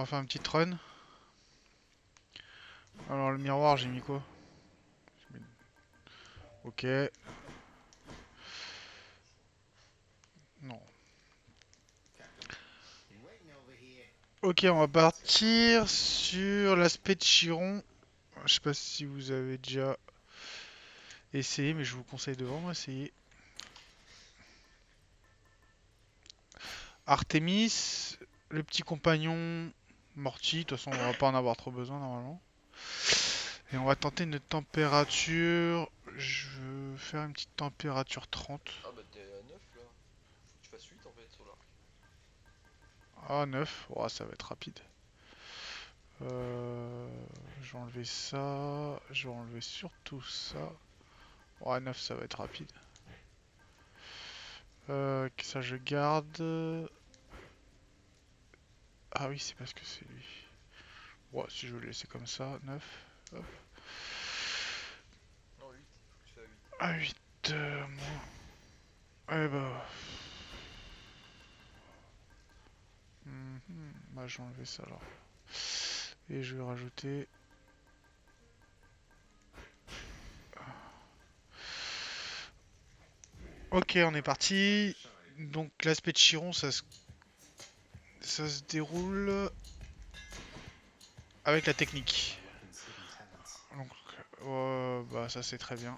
va faire une petite run. Alors le miroir, j'ai mis quoi? Ok. Non. Ok, on va partir sur l'aspect de Chiron. Je sais pas si vous avez déjà essayé, mais je vous conseille de vraiment essayer. Artemis, le petit compagnon Morty. De toute façon, on va pas en avoir trop besoin normalement. Et on va tenter une température. Je veux faire une petite température 30. Ah bah t'es à 9 là. Faut que tu fasses 8 en fait sur l'arc. Ah, 9. Oh, ça va être rapide. Euh, je vais enlever ça. Je vais enlever surtout ça. Oh, 9, ça va être rapide. Ça, je garde. Ah oui, c'est parce que c'est lui. Ouais, si je veux le laisser comme ça, 9. Hop. Non 8, faut que tu fasses 8. Ah, 8. Moins. Eh bah. Bah, je vais enlever ça alors. Et je vais rajouter. Ok, on est parti. Donc, l'aspect de Chiron, ça se déroule avec la technique. Donc, bah, ça c'est très bien.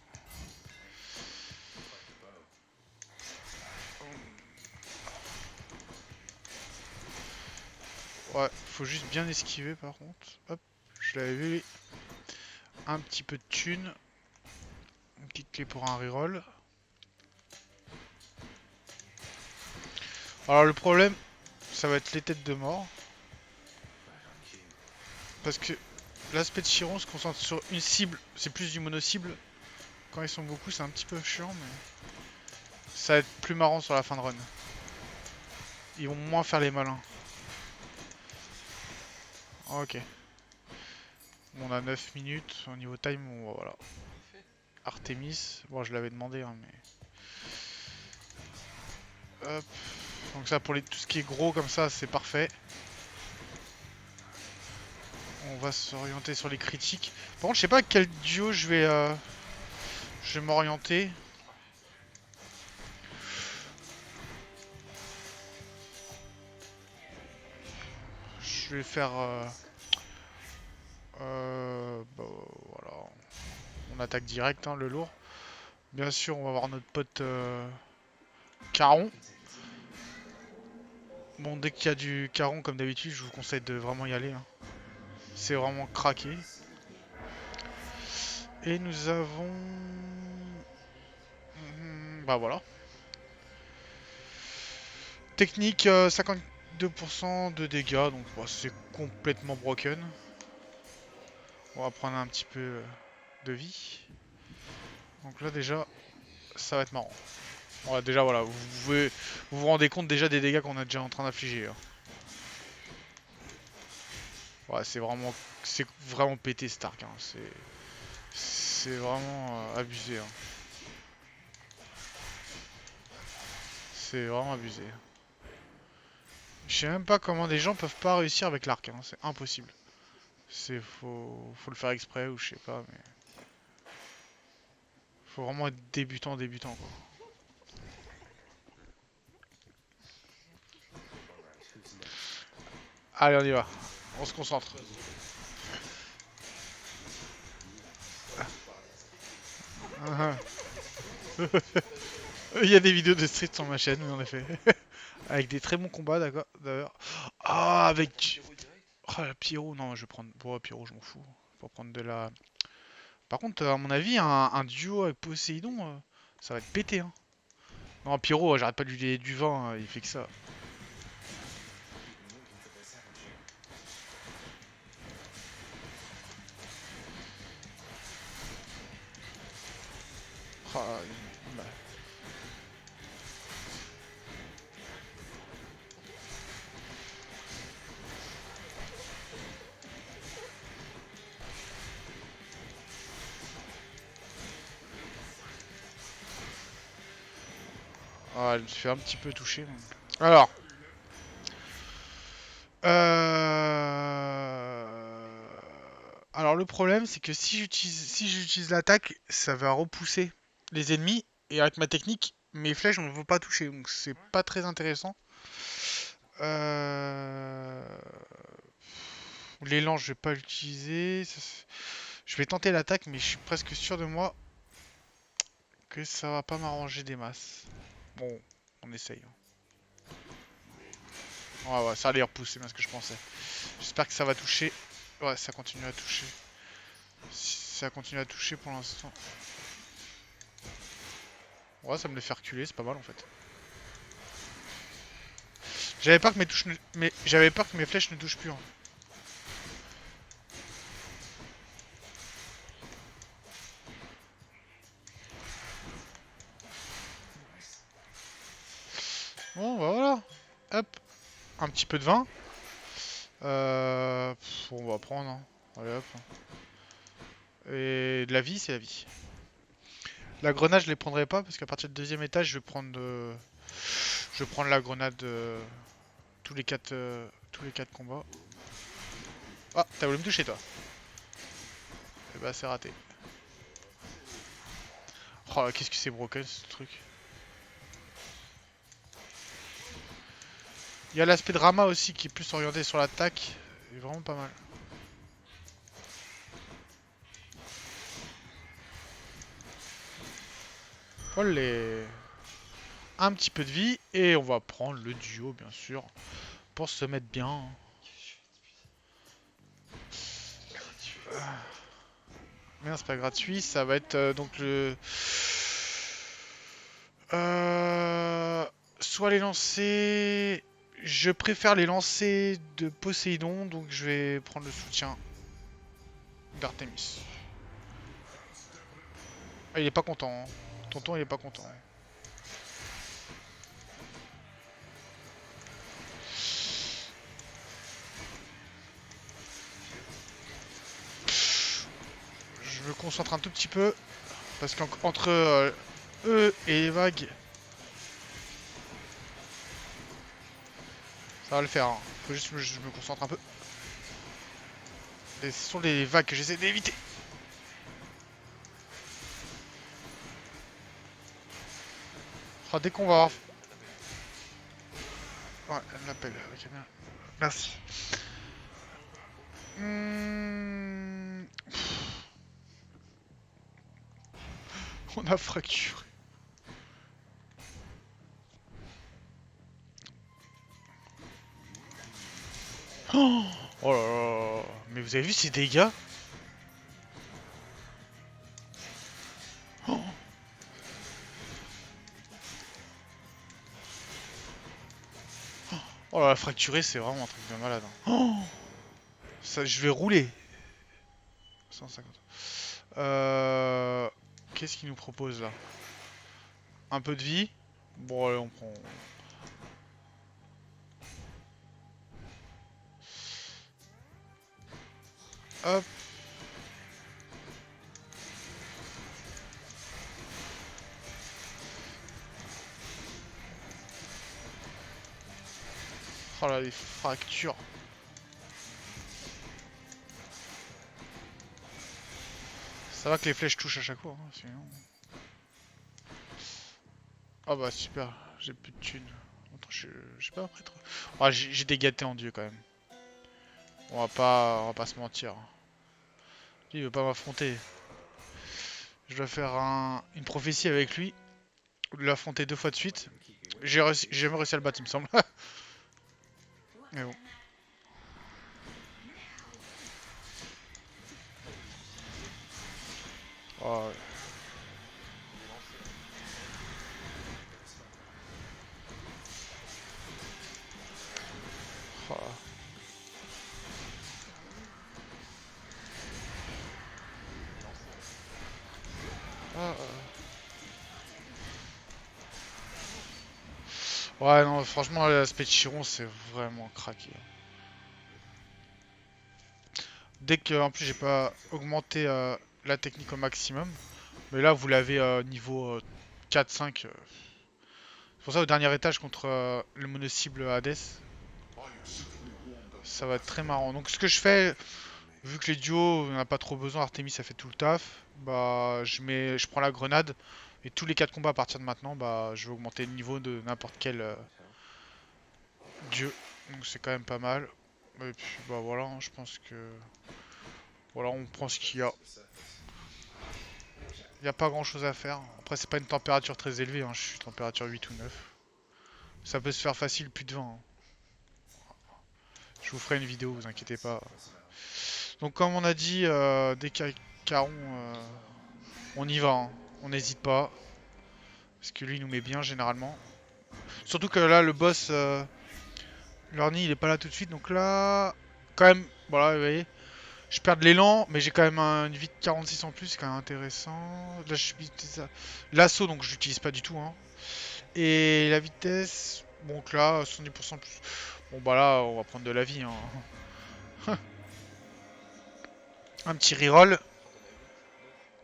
Ouais, faut juste bien esquiver par contre. Hop, je l'avais vu. Un petit peu de thune. Une petite clé pour un reroll. Alors le problème, ça va être les têtes de mort. Parce que l'aspect de Chiron se concentre sur une cible. C'est plus du mono-cible. Quand ils sont beaucoup, c'est un petit peu chiant, mais ça va être plus marrant sur la fin de run. Ils vont moins faire les malins. Ok. Bon, on a 9 minutes. Au niveau time, voilà. Parfait. Artemis. Bon, je l'avais demandé, hein, mais... Hop. Donc ça, pour tout ce qui est gros comme ça, c'est parfait. On va s'orienter sur les critiques. Par contre, je sais pas quel duo je vais m'orienter. Je vais faire... bah, voilà. On attaque direct, hein, le lourd. Bien sûr, on va voir notre pote Caron. Bon, dès qu'il y a du Caron, comme d'habitude, je vous conseille de vraiment y aller, hein. C'est vraiment craqué. Et nous avons... Bah voilà. Technique, 52% de dégâts, donc bah, c'est complètement broken. On va prendre un petit peu de vie. Donc là déjà, ça va être marrant. Voilà, déjà voilà, vous vous rendez compte déjà des dégâts qu'on a déjà en train d'infliger, hein. Ouais, c'est vraiment pété Stark, hein. C'est vraiment abusé, hein. C'est vraiment abusé. Je sais même pas comment des gens peuvent pas réussir avec l'arc, hein. C'est impossible. Faut le faire exprès ou je sais pas, mais faut vraiment être débutant quoi. Allez, on y va. On se concentre. Il y a des vidéos de Street sur ma chaîne, oui, en effet. Avec des très bons combats, d'accord. D'ailleurs. Ah, avec. Pyro direct. Oh, la Pyro, non, je vais prendre. Bon, Pyro, je m'en fous. Faut prendre de la. Par contre, à mon avis, un duo avec Poséidon, ça va être pété, hein. Non, Pyro, j'arrête pas de lui donner du vent, il fait que ça. Ah, bah. Ah, je me suis fait un petit peu toucher. Alors, Alors le problème c'est que si j'utilise l'attaque, ça va repousser les ennemis et avec ma technique, mes flèches ne vont pas toucher, donc c'est pas très intéressant. Euh... L'élan je vais pas l'utiliser. Je vais tenter l'attaque mais je suis presque sûr de moi que ça va pas m'arranger des masses. Bon, on essaye. Ouais, ouais, ça allait repousser, bien ce que je pensais. J'espère que ça va toucher. Ouais, ça continue à toucher. Si ça continue à toucher pour l'instant. Ouais, ça me les fait reculer, c'est pas mal en fait. J'avais peur que mes touches j'avais peur que mes flèches ne touchent plus, hein. Bon, bah voilà. Hop, un petit peu de vin. On va prendre, hein. Allez hop. Et de la vie, c'est la vie. La grenade, je les prendrai pas parce qu'à partir du deuxième étage, je vais prendre la grenade tous les quatre combats. Ah, t'as voulu me toucher toi. Et bah c'est raté. Oh, qu'est-ce que c'est broken ce truc. Il y a l'aspect drama aussi qui est plus orienté sur l'attaque. Il est vraiment pas mal. Olé. Un petit peu de vie et on va prendre le duo bien sûr pour se mettre bien. Merde, c'est pas gratuit, ça va être donc le... Soit les lancers... Je préfère les lancers de Poséidon, donc je vais prendre le soutien d'Artemis. Ah, il est pas content, hein. Tonton, il est pas content. Je me concentre un tout petit peu, parce qu'entre eux et les vagues, ça va le faire, hein. Faut juste que je me concentre un peu. Et ce sont les vagues que j'essaie d'éviter. Oh, dès qu'on va avoir... Ouais, elle m'appelle. Ok, bien. Merci. Hmm. On a fracturé. Oh, oh là là. Mais vous avez vu ces dégâts? Oh, oh là là, fracturé, c'est vraiment un truc de malade, hein. Oh, ça, je vais rouler. 150. Qu'est-ce qu'il nous propose là? Un peu de vie? Bon, allez, on prend. Hop. Oh là, les fractures. Ça va que les flèches touchent à chaque fois, hein, sinon... Ah bah super, j'ai plus de thunes. Attends, je sais pas après trop. Ah, j'ai des gâtés en dieu quand même. On va pas se mentir. Lui, il veut pas m'affronter. Je dois faire une prophétie avec lui. Ou de l'affronter 2 fois de suite. J'ai jamais réussi à le battre, il me semble. Mais bon. Oh, ouais. Oh. Ah, ouais, non, franchement, l'aspect de Chiron, c'est vraiment craqué. Dès que, en plus, j'ai pas augmenté la technique au maximum. Mais là, vous l'avez niveau 4-5. C'est pour ça, au dernier étage contre le mono-cible Hades. Ça va être très marrant. Donc ce que je fais, vu que les duos, on n'a pas trop besoin, Artemis ça fait tout le taf, bah je prends la grenade et tous les 4 combats à partir de maintenant, bah je vais augmenter le niveau de n'importe quel dieu. Donc c'est quand même pas mal. Et puis bah voilà, hein, je pense que voilà, on prend ce qu'il y a. Il n'y a pas grand chose à faire. Après c'est pas une température très élevée, hein, je suis température 8 ou 9. Ça peut se faire facile plus de 20, hein. Je vous ferai une vidéo, vous inquiétez pas. Donc comme on a dit, dès qu'il y a Caron, on y va, hein. On n'hésite pas. Parce que lui il nous met bien généralement. Surtout que là le boss, Lorny il est pas là tout de suite. Donc là, quand même, voilà, vous voyez. Je perds de l'élan, mais j'ai quand même une vie de 46 en plus, c'est quand même intéressant. Là je suis l'assaut, donc je l'utilise pas du tout, hein. Et la vitesse, bon que là, 70% plus. Bon bah là, on va prendre de la vie, hein. Un petit reroll.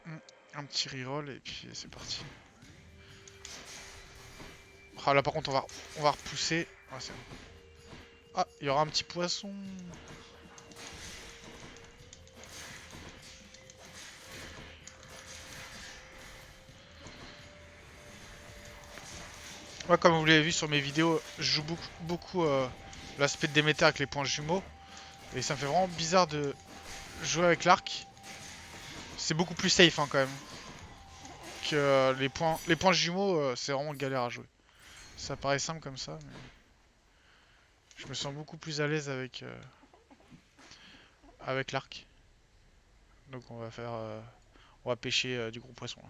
Oh, t'en as 8, 9. Un petit reroll et puis c'est parti. Ah là par contre on va repousser. Ah, c'est bon. Ah, il y aura un petit poisson. Moi comme vous l'avez vu sur mes vidéos, je joue beaucoup l'aspect de Déméter avec les points jumeaux. Et ça me fait vraiment bizarre de jouer avec l'arc. C'est beaucoup plus safe, hein, quand même. Que les points jumeaux, c'est vraiment galère à jouer. Ça paraît simple comme ça, mais je me sens beaucoup plus à l'aise avec l'arc. Donc on va pêcher du gros poisson, là.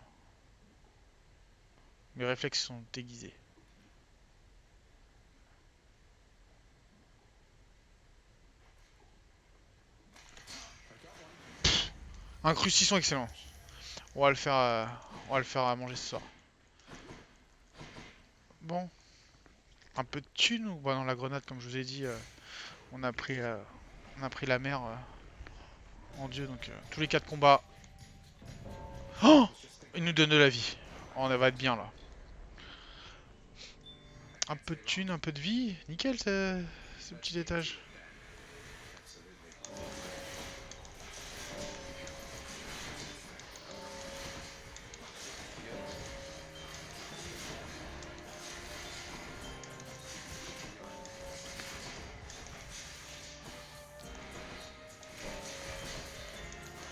Mes réflexes sont déguisés. Un crucisson excellent. On va le faire, on va le faire à manger ce soir. Bon, un peu de thune ou bah non, la grenade comme je vous ai dit, on a pris, euh, on a pris la mer en dieu, donc tous les 4 combats. Oh, il nous donne de la vie. Oh, on va être bien là. Un peu de thune, un peu de vie, nickel ce petit étage.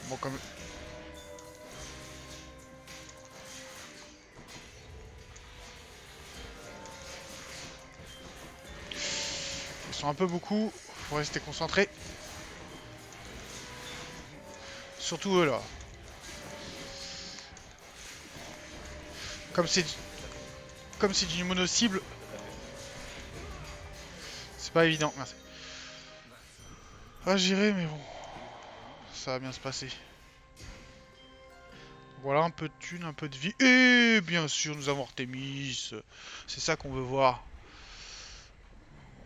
Bon comme ils sont un peu beaucoup, faut rester concentré. Surtout eux là. Comme c'est comme c'est du mono cible, c'est pas évident. Merci. Ah j'irai mais bon, ça va bien se passer. Voilà, un peu de thune, un peu de vie. Et bien sûr, nous avons Artemis. C'est ça qu'on veut voir.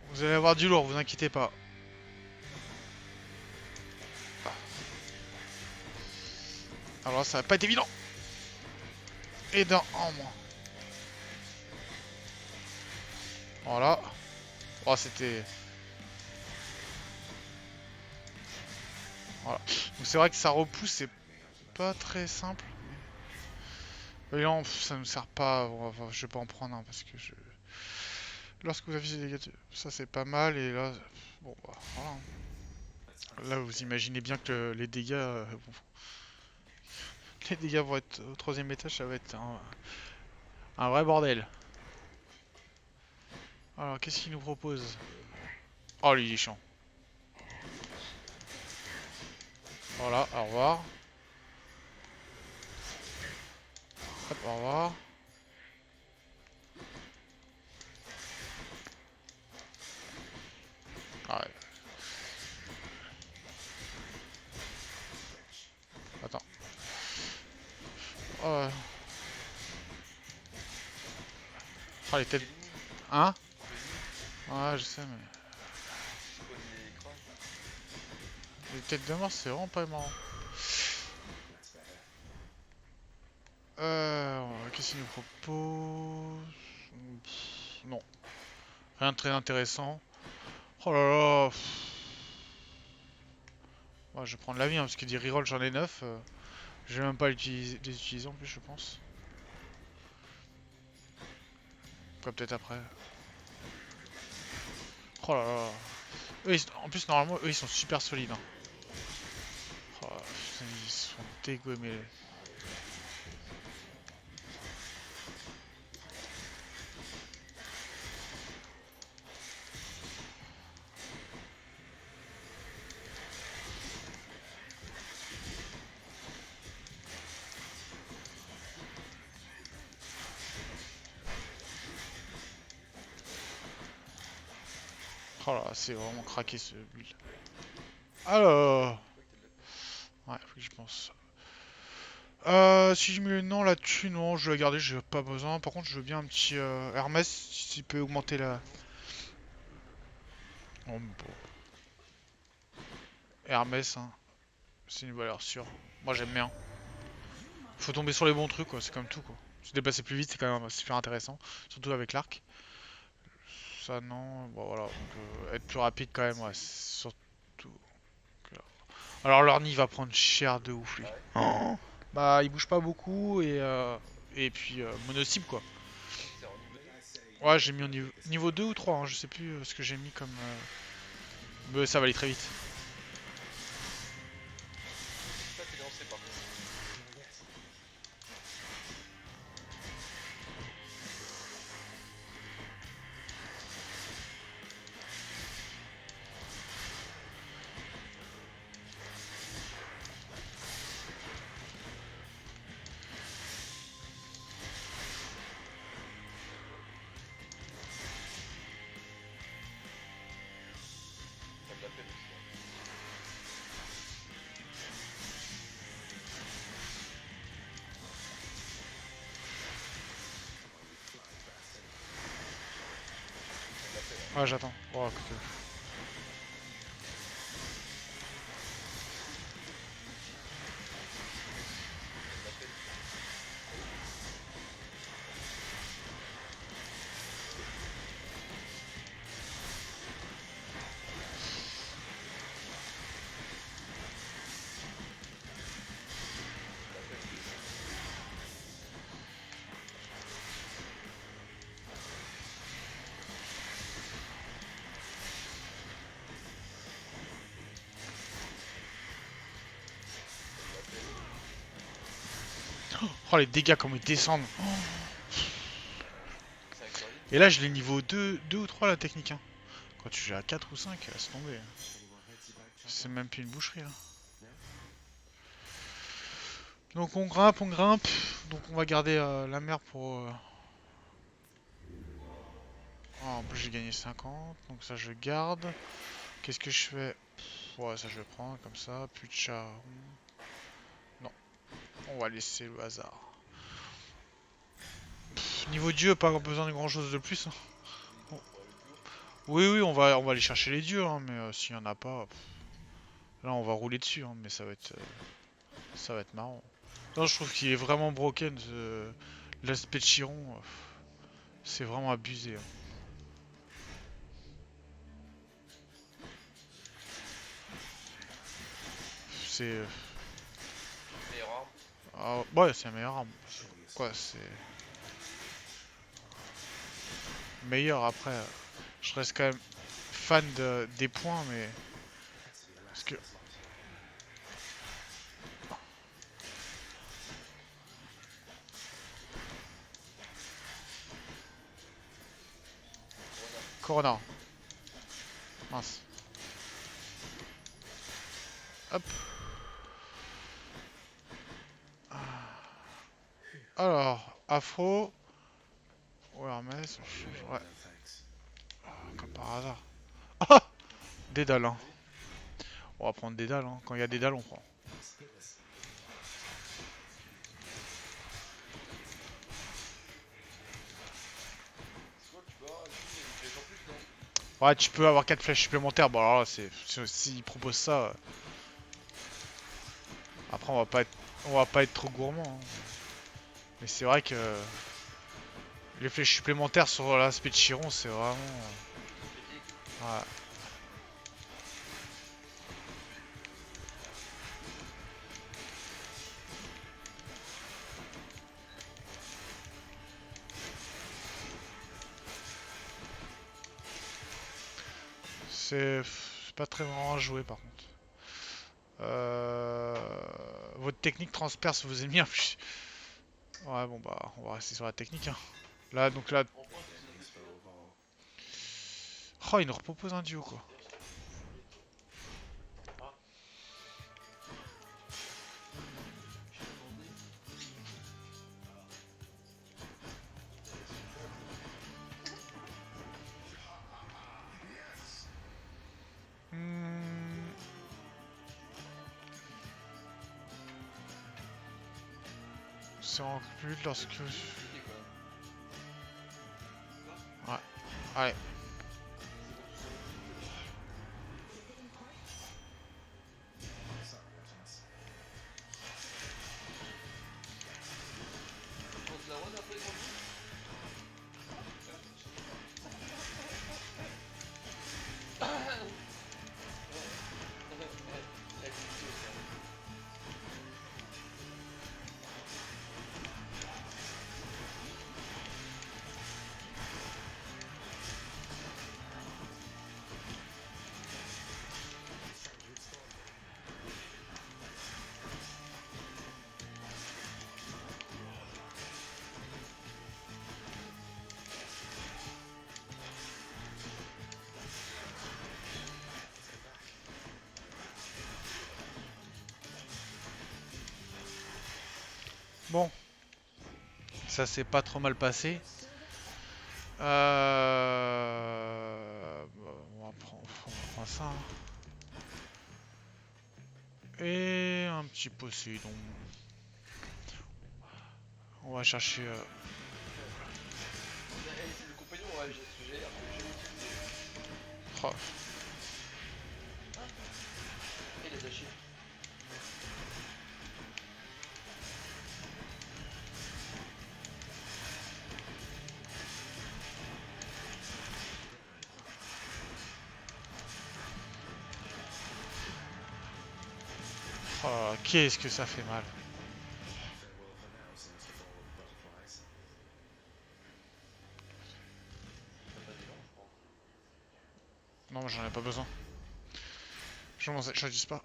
Vous allez avoir du lourd, vous inquiétez pas. Alors là, ça va pas être évident. Et d'un en moins. Voilà. Oh, c'était... Voilà. Donc c'est vrai que ça repousse, c'est pas très simple. Et non, ça me sert pas. Enfin, je vais pas en prendre un parce que je... Lorsque vous affichez des dégâts, ça c'est pas mal. Et là, bon, bah, voilà. Là, vous imaginez bien que les dégâts... les dégâts vont être au troisième étage, ça va être un vrai bordel. Alors, qu'est-ce qu'il nous propose? Oh, lui, il est chiant. Voilà, au revoir. Hop, au revoir. Ah ouais. Attends. Oh, oh, les têtes... Hein? Ouais, je sais, mais... Pourquoi les crânes? Les têtes de mort, c'est vraiment pas marrant. Qu'est-ce qu'il nous propose? Pff, non. Rien de très intéressant. Oh là là. Bon, je vais prendre la vie, hein, parce que des rerolls j'en ai 9. Je vais même pas les utiliser en plus, je pense. Quoi, peut-être après. Oh là là. Eux, en plus, normalement, eux ils sont super solides. Hein. Oh, putain, ils sont dégommés. Oh là, c'est vraiment craqué ce build. Alors, ouais, faut que j'y pense. Si je mets le nom là-dessus, non, je vais la garder, j'ai pas besoin. Par contre, je veux bien un petit Hermès, s'il peut augmenter la. Oh, bon. Hermès, hein, c'est une valeur sûre. Moi, j'aime bien. Faut tomber sur les bons trucs, quoi, c'est comme tout, quoi. Se déplacer plus vite, c'est quand même super intéressant, surtout avec l'arc. Ça, non, bon voilà, donc être plus rapide quand même, ouais, surtout. Alors, leur nid va prendre cher de ouf, lui. Ah ouais? Oh, bah, il bouge pas beaucoup et puis mono-cible, quoi. C'est en niveau 2? Ouais, j'ai mis au niveau 2 ou 3, hein, je sais plus ce que j'ai mis comme. Mais ça va aller très vite. Ça t'es lancé par contre. T'as de la peine aussi. Hein. T'as de la peine. Hein. Ouais, j'attends. Oh, écoute, T'as de la peine. T'as de la peine. T'as de la peine. oh, les dégâts, comme ils descendent. C'est un curly? Et là, je l'ai niveau 2 ou 3 la technique. Hein. Quand tu joues à 4 ou 5, laisse tomber. C'est même plus une boucherie là. Donc on grimpe, on grimpe. Donc on va garder la mer pour. Oh, en plus j'ai gagné 50, donc ça je garde. Qu'est-ce que je fais? Ouais, ça je vais prendre comme ça. Plus de char. Non, on va laisser le hasard. Niveau dieu, pas besoin de grand chose de plus. Hein. Oui, pour aller plus haut. Oui, oui, on va aller chercher les dieux, hein, mais s'il y en a pas, là on va rouler dessus, hein, mais ça va être marrant. Non, je trouve qu'il est vraiment broken. L'aspect de Chiron, c'est vraiment abusé. Hein. C'est. Meilleure arme. Ah, ouais, c'est la meilleure arme. Quoi, c'est. Meilleur après. Je reste quand même fan des points, mais. Parce que. Corona. Corona. Mince. Hop. Alors, Afro. Ou Hermès. Ouais, comme par hasard. Ah, Dédale, hein. Oui. On va prendre Dédale, hein. Quand il y a Dédale, on prend. C'est quoi que tu peux avoir ici? Une flèche en plus, non? Ouais, tu peux avoir 4 flèches supplémentaires. Bon, alors là, s'ils proposent ça. Après, on va pas être trop gourmand. Hein. Mais c'est vrai que les flèches supplémentaires sur l'aspect de Chiron, c'est vraiment. Critique. Ouais. C'est pas très marrant à jouer par contre. Votre technique transperce vos ennemis en plus. Ouais, bon bah, on va rester sur la technique. Hein. Là, donc là. En point, c'est ça fait. Oh, il nous repropose un duo quoi. Ah, Hmm. C'est en plus lorsque. compliqué quand même. Ouais, allez. Contre la one après, quand Bon, ça s'est pas trop mal passé. Bah, on va prendre ça. Hein. Et un petit Poséidon. On va chercher. c'est le compagnon, ouais, j'ai ce GR que j'ai utilisé. Oh, Et les achats. oh, qu'est-ce que ça fait mal. T'as pas d'élan, je crois. Non, j'en ai pas besoin. Je dis pas.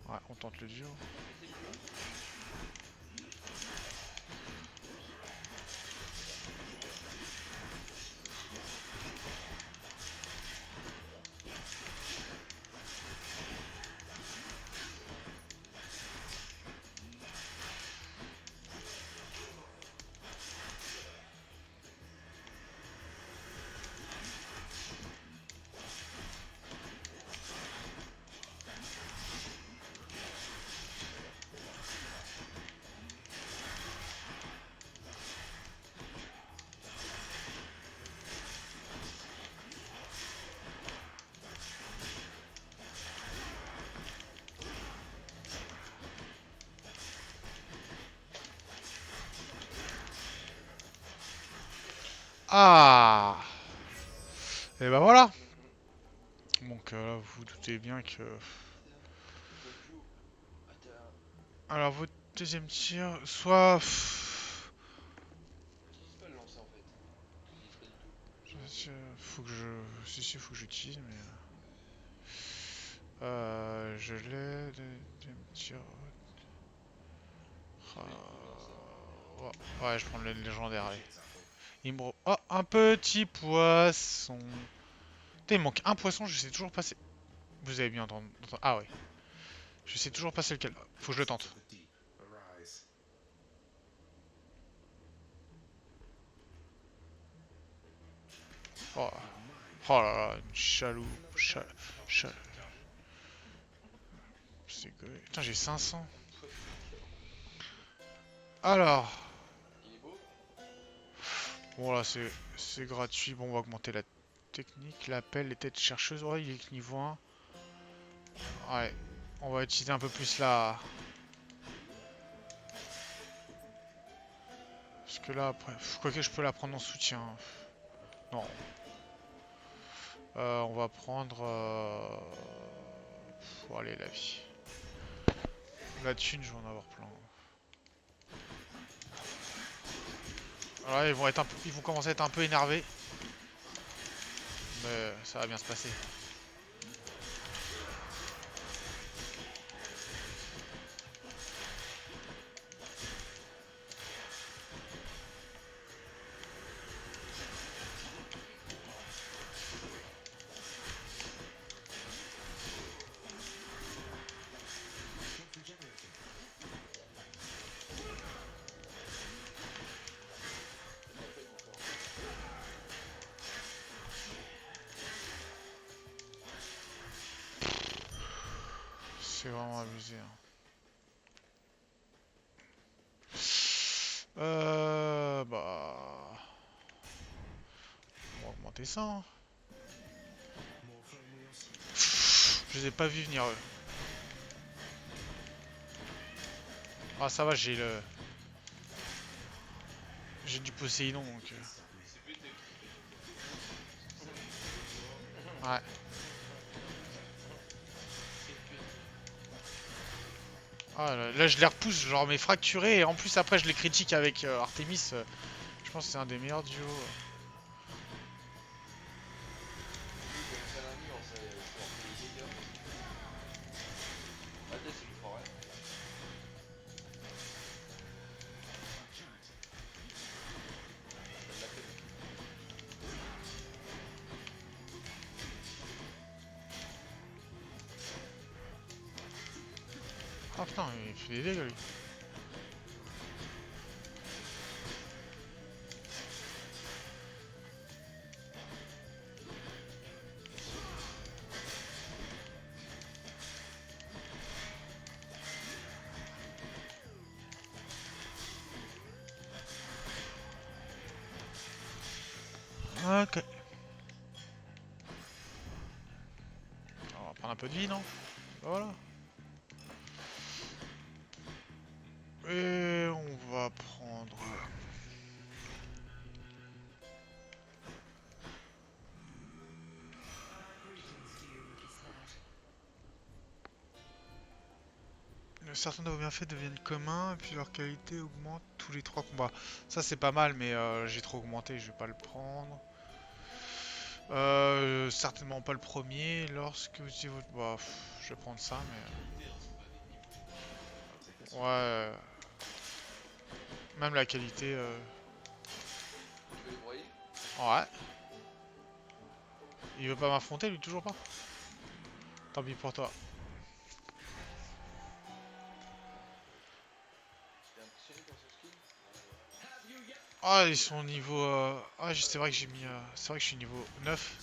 Ouais, on tente le dur. Ah! Et bah voilà. Donc là, vous vous doutez bien que. Goju. Ah, Alors votre deuxième tir, soit. t'utilises pas le lancer en fait. T'utilises pas du tout. Faut que je. Si, si, faut que j'utilise, mais. Je l'ai. Deuxième tir. C'est pas du tout le lancer. Ouais, ouais, je prends le légendaire, allez. Oh, un petit poisson. Putain, il manque un poisson, je sais toujours passer. Vous avez bien entendu. Ah ouais. Je sais toujours passer lequel. Faut que je le tente. Oh, oh là là, une chaloupe. Cha- C'est que. Putain, j'ai 500. Alors. Il est beau. Bon, là, c'est gratuit. Bon, on va augmenter la technique. L'appel, les têtes chercheuses. Ouais, il est que niveau 1. Ouais. On va utiliser un peu plus la. Parce que là, après. Quoique je peux la prendre en soutien. Non. On va prendre. Allez, la vie. La thune, je vais en avoir plein. Alors là, ils vont commencer à être un peu énervés. Mais ça va bien se passer. C'est vraiment abusé. Hein. Bah... On va augmenter ça. Hein. Je les ai pas vus venir eux. Ah ça va, j'ai le... J'ai du Poséidon donc... Ouais. Ah, là, je les repousse, genre mes fracturés et en plus après je les critique avec Artemis. Je pense que c'est un des meilleurs duos. Comme ça la nuit, on sait pouvoir faire les dégâts. Ah, là, c'est le forêt. Ça l'appelle. Ah putain, il fait des dégâts lui. Ok. On va prendre un peu de vie, non? Voilà. Et on va prendre... Certains de vos bienfaits deviennent communs et puis leur qualité augmente tous les 3 combats. Ça c'est pas mal mais j'ai trop augmenté, je vais pas le prendre. Certainement pas le premier. Lorsque vous utilisez votre... Bah, je vais prendre ça mais... Ouais... Même la qualité... Tu veux les broyer? Ouais. Il veut pas m'affronter lui, toujours pas. Tant pis pour toi. T'es impressionné par ce skill? Ah, ils sont au niveau... Ah, c'est vrai que j'ai mis... C'est vrai que je suis niveau 9.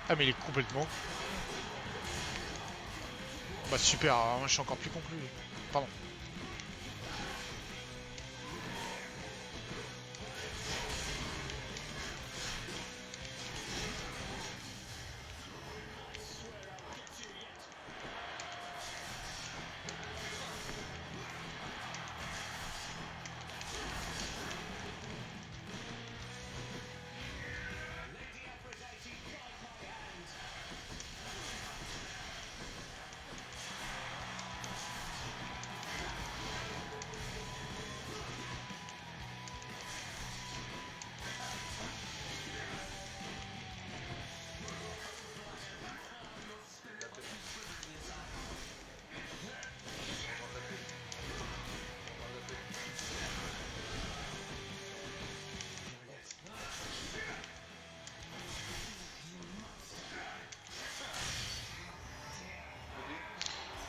Ah mais il est complètement... Bah super, moi je suis encore plus conclu. Pardon.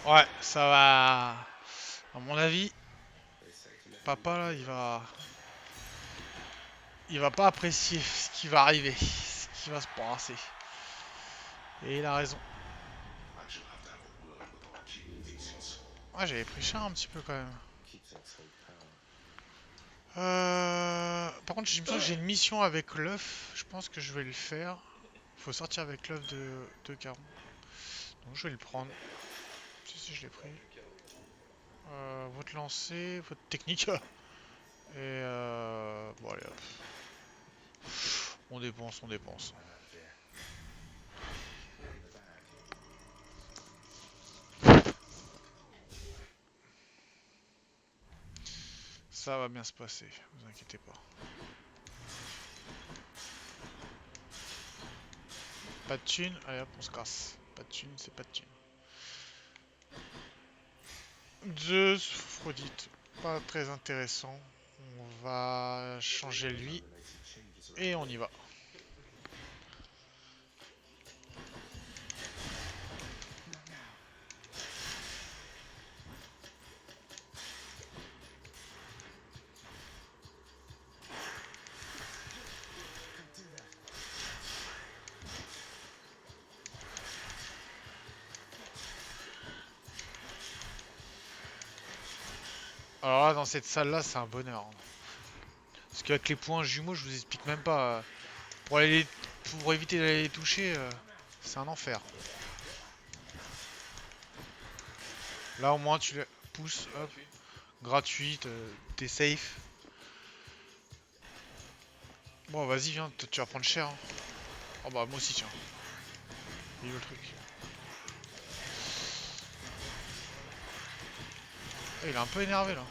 Ouais, ça va... À mon avis, papa là, il va... Il va pas apprécier ce qui va arriver, ce qui va se passer. Et il a raison. Ah, j'avais pris cher un petit peu quand même. Par contre, il me semble que j'ai une mission avec l'œuf. Je pense que je vais le faire. Faut sortir avec l'œuf de Caron. Donc je vais le prendre. Si, je l'ai pris. Votre lancer, votre technique. Et bon, allez hop. On dépense, on dépense. Ça va bien se passer, vous inquiétez pas. Pas de thune, allez hop, on se casse. Pas de thune, c'est pas de thune. Zeus, Phrodite, pas très intéressant. On va changer lui. Et on y va. Alors là, dans cette salle-là, c'est un bonheur. Parce qu'avec les points jumeaux, je vous explique même pas. Pour éviter d'aller les toucher, c'est un enfer. Là, au moins, tu les pousses, hop, gratuite, t'es safe. Bon, vas-y, viens, tu vas prendre cher. Hein. Oh bah, moi aussi, tiens. Il est où le truc? Il est un peu énervé là.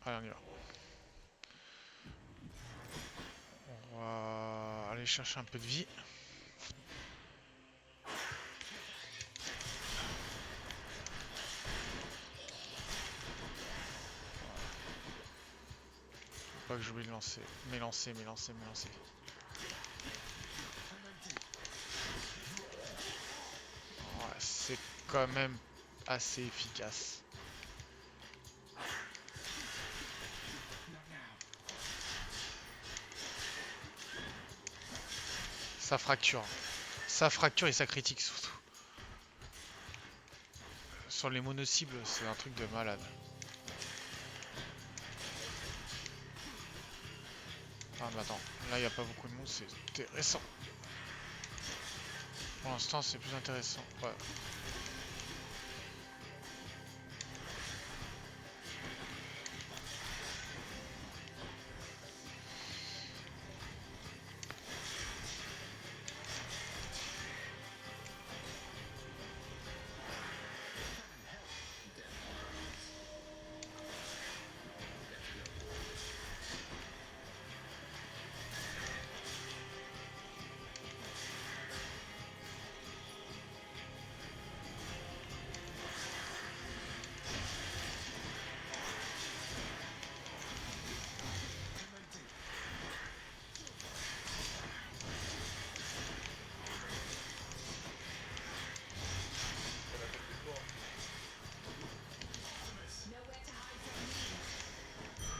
Allez, on y va. On va aller chercher un peu de vie. Faut pas que j'oublie de lancer. M'élancer. Ouais, c'est quand même assez efficace. Ça fracture. Ça fracture et ça critique surtout. Sur les mono-cibles, c'est un truc de malade. Ah mais attends, là il n'y a pas beaucoup de monde, c'est intéressant. Pour l'instant c'est plus intéressant. Ouais.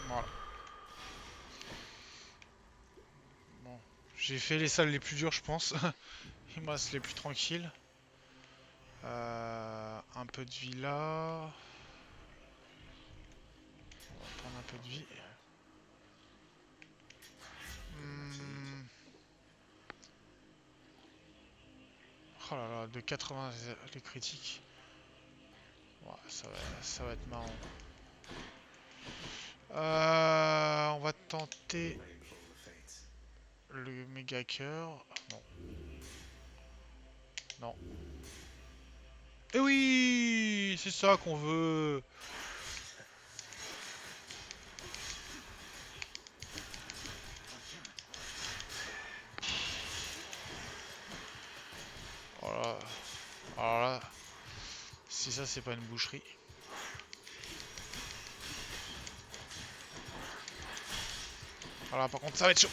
Voilà. Bon. J'ai fait les salles les plus dures je pense. Il me reste les plus tranquilles. Un peu de vie là. On va prendre un peu de vie. Oh là là, de 80 les critiques. Ouais, ça va être marrant. On va tenter le méga cœur. Non. Non. Eh oui, c'est ça qu'on veut. Voilà. Alors là, si ça c'est pas une boucherie. Voilà, par contre, ça va être chaud.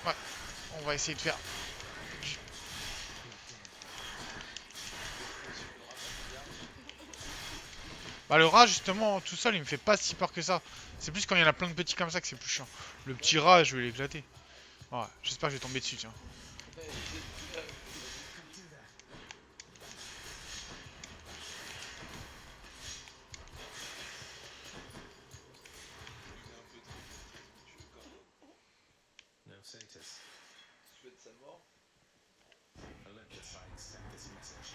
Ouais, on va essayer de faire. Bah, le rat, justement, tout seul, il me fait pas si peur que ça. C'est plus quand il y en a plein de petits comme ça que c'est plus chiant. Le petit rat, je vais l'éclater. Ouais, j'espère que je vais tomber dessus, tiens. Ouais, vas-y. Il est un peu triste, tu veux quand même. No status. Souhaite sa mort. Alert the sites sent this message.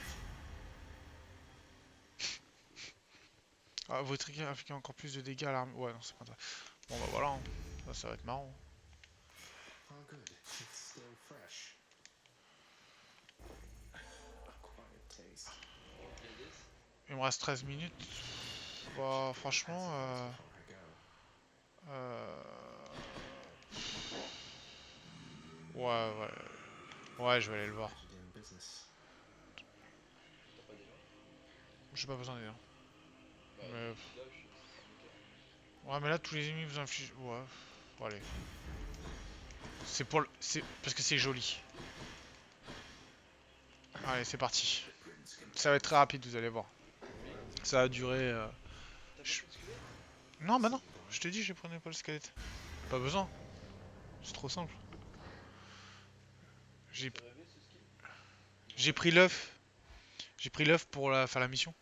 Ah, votre équipe a fait encore plus de dégâts à l'arme. Ouais, non, c'est pas ça. Bon, bah voilà, hein. Ça va être marrant. Oh, good. It's still fresh. Acquired taste. Gladys. Il me reste 13 minutes. Bah, franchement, Before I go. euh... ouais. Ouais, je vais aller le voir. Better doing business. T'as pas d'élan? J'ai pas besoin d'aide. Bah, Mais... là, c'est un moteur. Ouais, mais là, tous les ennemis vous infligent. Ouais, bon, allez. C'est pour le. C'est parce que c'est joli. Allez, c'est parti. Ça va être très rapide, vous allez voir. Ça va durer. T'as pas je- pris de squelette? Non, bah non. Je t'ai dit, je prenais pas le squelette. Pas besoin. C'est trop simple. J'ai T'as rêvé ce skill? j'ai pris l'œuf. J'ai pris l'œuf pour faire la mission.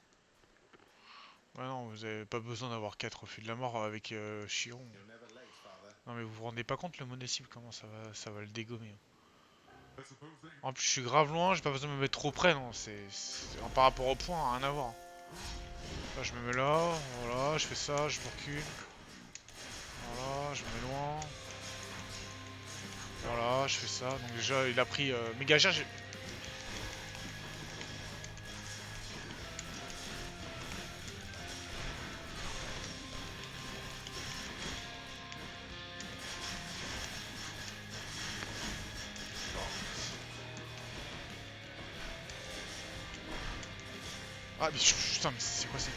Ouais, non, vous avez pas besoin d'avoir 4 refus de la mort avec Chiron. You're never late, father. Non, mais vous vous rendez pas compte le monoscible comment ça va le dégommer. En plus, je suis grave loin, j'ai pas besoin de me mettre trop près, non. Par rapport au point, rien à voir. Là, je me mets là, voilà, je fais ça, je me recule. Voilà, je me mets loin. Voilà, je fais ça. Donc déjà, il a pris méga cher. Ah, mais putain, mais c'est quoi ça?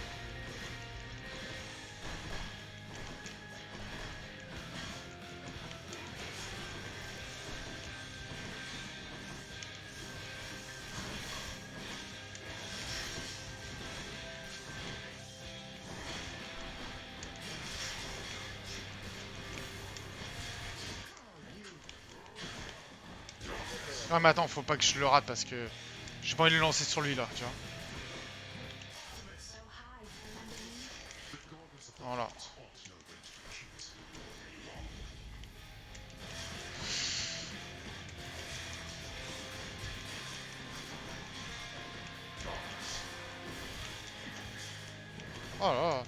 Ah, mais attends, faut pas que je le rate parce que j'ai pas envie de le lancer sur lui là, tu vois. Voilà. Oh là là.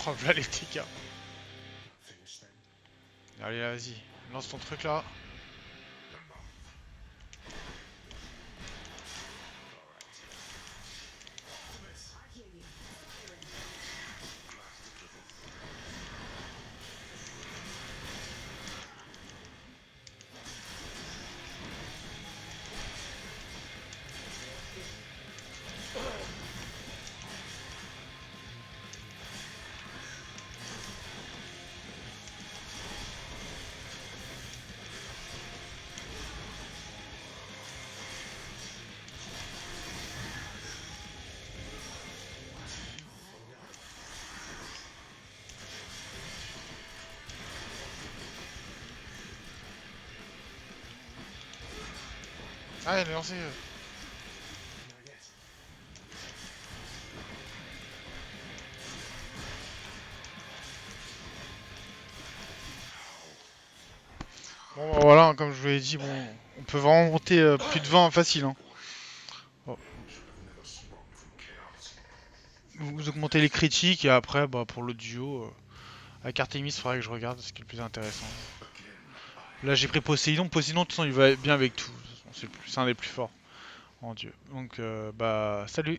Oh là les dégâts. Finish then. Allez, vas-y, lance ton truc là. Allez, lancez. Not yet. Bon, bah, voilà, comme je vous l'ai dit, bon, on peut vraiment monter plus de 20 facile. Hein. Oh. Vous augmentez les critiques et après, bah, pour le duo, avec Artemis, il faudrait que je regarde ce qui est le plus intéressant. Là, j'ai pris Poséidon. Poséidon, de toute façon, il va bien avec tout. C'est un des plus forts. Mon dieu. Donc bah salut.